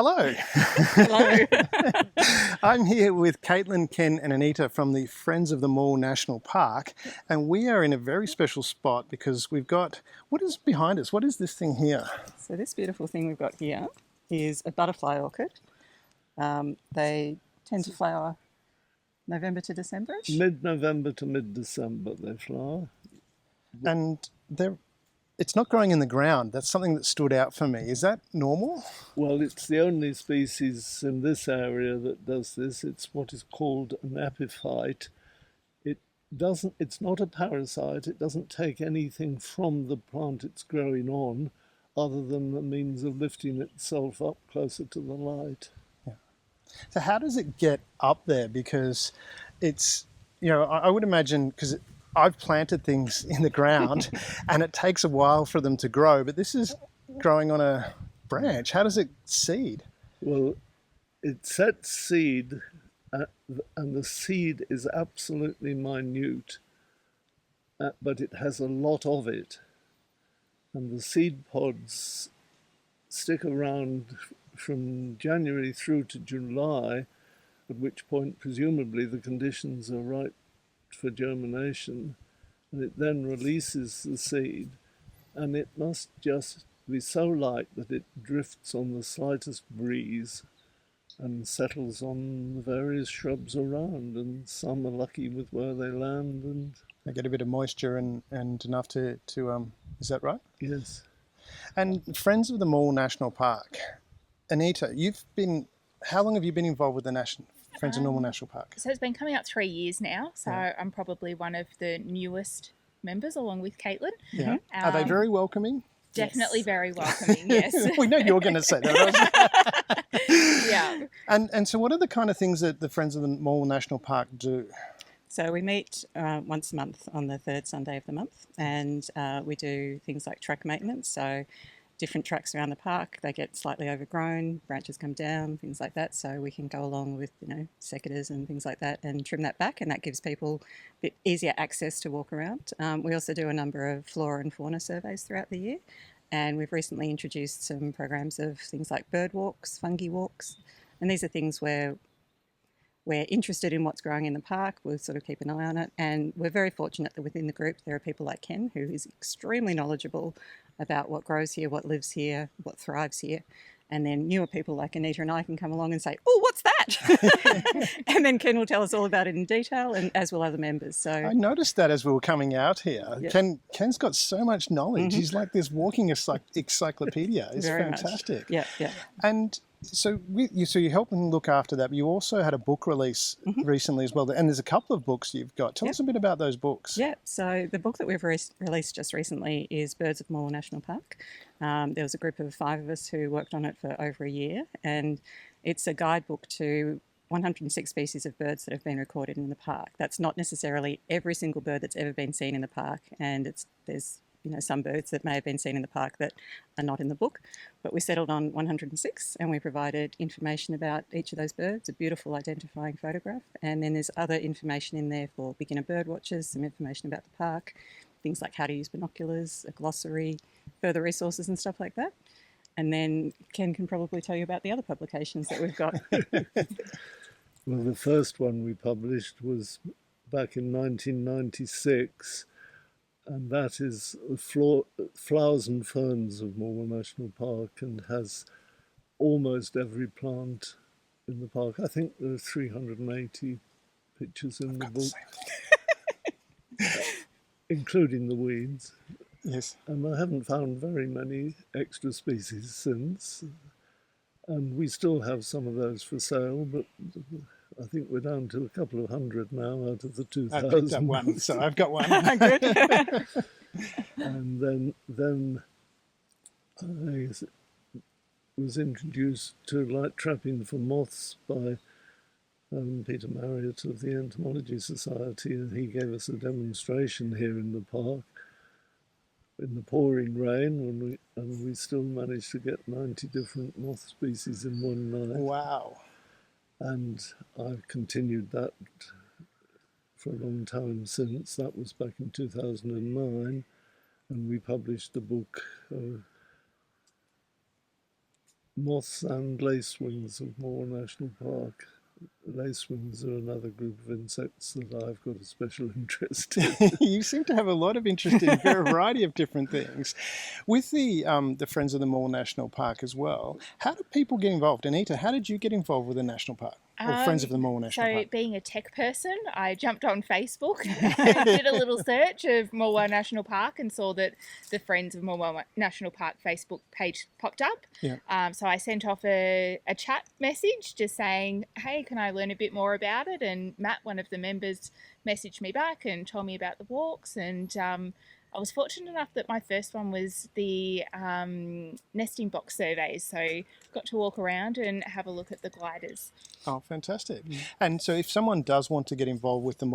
Hello. Hello. I'm here with Caitlin, Ken and Anita from the Friends of the Morwell National Park, and we are in a very special spot because we've got, what is behind us? What is this thing here? So this beautiful thing we've got here is a butterfly orchid. They tend to flower November to December-ish. Mid-November to mid-December they flower. And it's not growing in the ground. That's something that stood out for me. Is that normal? Well, it's the only species in this area that does this. It's what is called an epiphyte. It's not a parasite. It doesn't take anything from the plant it's growing on other than the means of lifting itself up closer to the light. Yeah. So how does it get up there? Because it's, I would imagine, because I've planted things in the ground and it takes a while for them to grow, but this is growing on a branch. How does it seed? Well, it sets seed and the seed is absolutely minute, but it has a lot of it. And the seed pods stick around from January through to July, at which point presumably the conditions are right for germination, and it then releases the seed, and it must just be so light that it drifts on the slightest breeze and settles on the various shrubs around, and some are lucky with where they land, and they get a bit of moisture and enough to is that right? Yes. And Friends of the Morwell National Park, Anita, how long have you been involved with the Friends of Morwell National Park? So it's been coming up 3 years now. So yeah. I'm probably one of the newest members, along with Caitlin. Yeah. Are they very welcoming? Definitely very welcoming. Yes. We know you're going to say that. Yeah. And so, what are the kind of things that the Friends of the Morwell National Park do? So we meet once a month on the third Sunday of the month, and we do things like track maintenance. So different tracks around the park, they get slightly overgrown, branches come down, things like that. So we can go along with, secateurs and things like that and trim that back, and that gives people a bit easier access to walk around. We also do a number of flora and fauna surveys throughout the year, and we've recently introduced some programs of things like bird walks, fungi walks, and these are things where we're interested in what's growing in the park. We'll sort of keep an eye on it. And we're very fortunate that within the group, there are people like Ken, who is extremely knowledgeable about what grows here, what lives here, what thrives here. And then newer people like Anita and I can come along and say, oh, what's that? And then Ken will tell us all about it in detail, and as will other members. So I noticed that as we were coming out here. Yeah. Ken's got so much knowledge. Mm-hmm. He's like this walking encyclopedia. It's very fantastic. Much. Yeah. And so you help and look after that, but you also had a book release recently as well, and there's a couple of books you've got. Tell us a bit about those books. Yeah, so the book that we've released just recently is Birds of Morwell National Park. There was a group of 5 of us who worked on it for over a year, and it's a guidebook to 106 species of birds that have been recorded in the park. That's not necessarily every single bird that's ever been seen in the park, and there's some birds that may have been seen in the park that are not in the book, but we settled on 106, and we provided information about each of those birds, a beautiful identifying photograph, and then there's other information in there for beginner bird watchers, some information about the park, things like how to use binoculars, a glossary, further resources and stuff like that. And then Ken can probably tell you about the other publications that we've got. Well, the first one we published was back in 1996, and that is Flowers and Ferns of Morwell National Park, and has almost every plant in the park. I think there are 380 pictures in the book, including the weeds. Yes. And I haven't found very many extra species since. And we still have some of those for sale, but I think we're down to a couple of hundred now out of the 2,000. I've picked up one, so I've got one. Good. And then I was introduced to light trapping for moths by Peter Marriott of the Entomology Society, and he gave us a demonstration here in the park in the pouring rain, and we still managed to get 90 different moth species in one night. Wow. And I've continued that for a long time since. That was back in 2009, and we published the book moths and lacewings of Morwell National Park. Lacewings are another group of insects that I've got a special interest in. You seem to have a lot of interest in a variety of different things. With the Friends of the Morwell National Park as well, how do people get involved? Anita, how did you get involved with the National Park? Or Friends of the Morwell National So, Park? being a tech person, I jumped on Facebook and did a little search of Morwell National Park and saw that the Friends of Morwell National Park Facebook page popped up. Yeah. So I sent off a chat message just saying, hey, can I learn a bit more about it? And Matt, one of the members, messaged me back and told me about the walks. And I was fortunate enough that my first one was the nesting box surveys. So got to walk around and have a look at the gliders. Oh, fantastic. And so if someone does want to get involved with the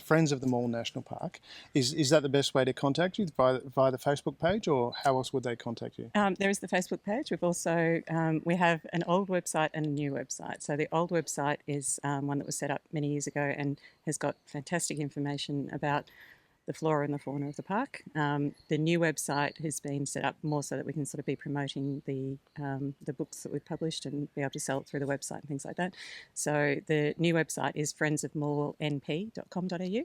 Friends of the Morwell National Park, is that the best way to contact you, via the Facebook page, or how else would they contact you? There is the Facebook page. We've also we have an old website and a new website. So the old website is one that was set up many years ago and has got fantastic information about the flora and the fauna of the park. The new website has been set up more so that we can sort of be promoting the books that we've published and be able to sell it through the website and things like that. So the new website is friendsofmorwellnp.com.au,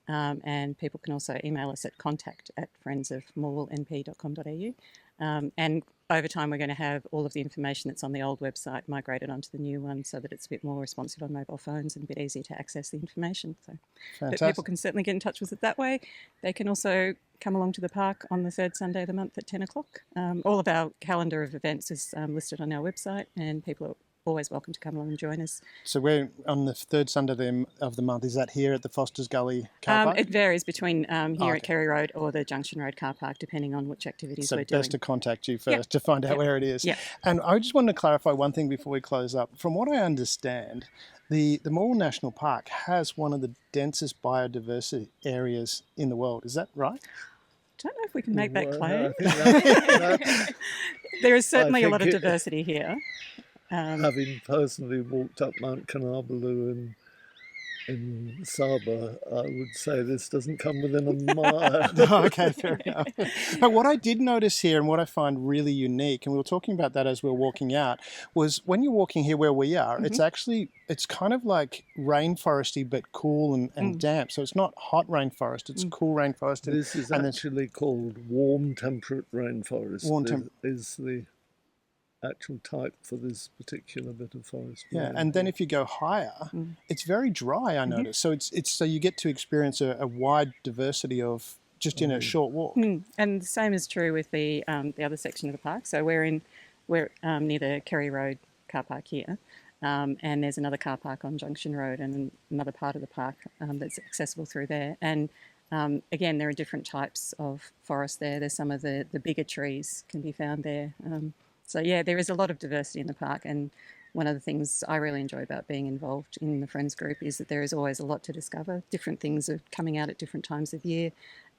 and people can also email us at contact@friendsofmorwellnp.com.au. And over time, we're going to have all of the information that's on the old website migrated onto the new one so that it's a bit more responsive on mobile phones and a bit easier to access the information. So, but people can certainly get in touch with it that way. They can also come along to the park on the third Sunday of the month at 10 o'clock. All of our calendar of events is listed on our website, and people are always welcome to come along and join us. So we're on the third Sunday of the month. Is that here at the Foster's Gully car park? It varies between here at Kerry Road or the Junction Road car park, depending on which activities we're doing. So best to contact you first to find out where it is. Yeah. And I just wanted to clarify one thing before we close up. From what I understand, the Morwell National Park has one of the densest biodiversity areas in the world. Is that right? I don't know if we can make that claim. I think There is certainly a lot of diversity here. having personally walked up Mount Canabaloo in Saba, I would say this doesn't come within a mile. Okay, fair enough. But what I did notice here and what I find really unique, and we were talking about that as we were walking out, was when you're walking here where we are, it's kind of like rainforesty but cool and damp. So it's not hot rainforest, it's cool rainforest. This is actually called warm temperate rainforest. Is the actual type for this particular bit of forest. Yeah, and then if you go higher, it's very dry, I noticed. So it's so you get to experience a wide diversity of just in a short walk. And the same is true with the other section of the park. So we're near the Kerry Road car park here, and there's another car park on Junction Road and another part of the park that's accessible through there. And again, there are different types of forest there. There's some of the bigger trees can be found there. So yeah, there is a lot of diversity in the park, and one of the things I really enjoy about being involved in the Friends group is that there is always a lot to discover. Different things are coming out at different times of year,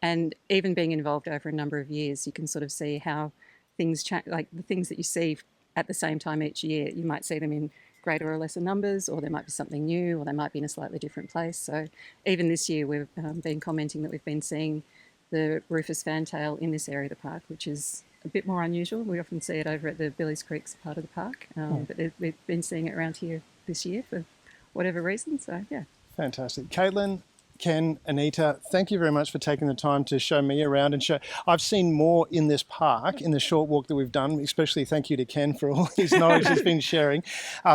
and even being involved over a number of years, you can sort of see how things change. Like the things that you see at the same time each year, you might see them in greater or lesser numbers, or there might be something new, or they might be in a slightly different place. So even this year, we've been commenting that we've been seeing the rufous fantail in this area of the park, which is a bit more unusual. We often see it over at the Billy's Creeks part of the park, but we've been seeing it around here this year for whatever reason. So yeah. Fantastic. Caitlin, Ken, Anita, thank you very much for taking the time to show me around and show. I've seen more in this park in the short walk that we've done, especially thank you to Ken for all his knowledge he's been sharing.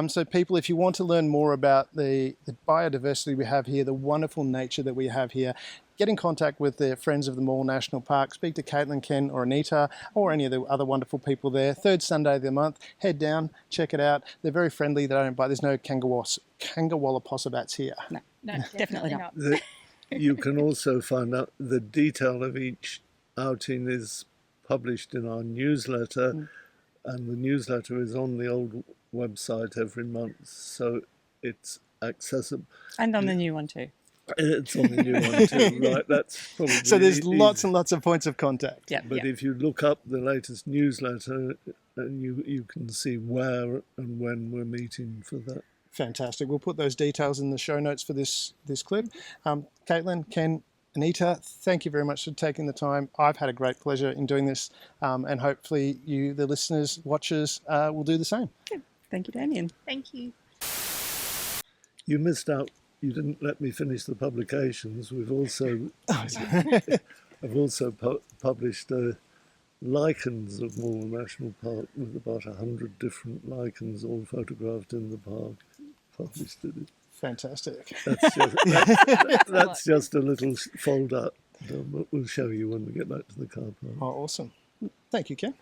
So people, if you want to learn more about the biodiversity we have here, the wonderful nature that we have here, get in contact with the Friends of the Morwell National Park. Speak to Caitlin, Ken or Anita or any of the other wonderful people there. Third Sunday of the month, head down, check it out. They're very friendly. They don't bite. There's no Kangawalla possabats here. No, definitely not. You can also find out the detail of each outing is published in our newsletter, and the newsletter is on the old website every month, so it's accessible. And on the new one too. It's on the new one too, right? That's probably so there's lots and lots of points of contact. Yeah, but if you look up the latest newsletter, you can see where and when we're meeting for that. Fantastic. We'll put those details in the show notes for this clip. Caitlin, Ken, Anita, thank you very much for taking the time. I've had a great pleasure in doing this, and hopefully you, the listeners, watchers, will do the same. Thank you, Damien. Thank you. You missed out. You didn't let me finish the publications. We've also, I've also published lichens of Morwell National Park with about 100 different lichens, all photographed in the park. Published it. Fantastic. That's just a little fold up. We'll show you when we get back to the car park. Oh, awesome. Thank you, Ken.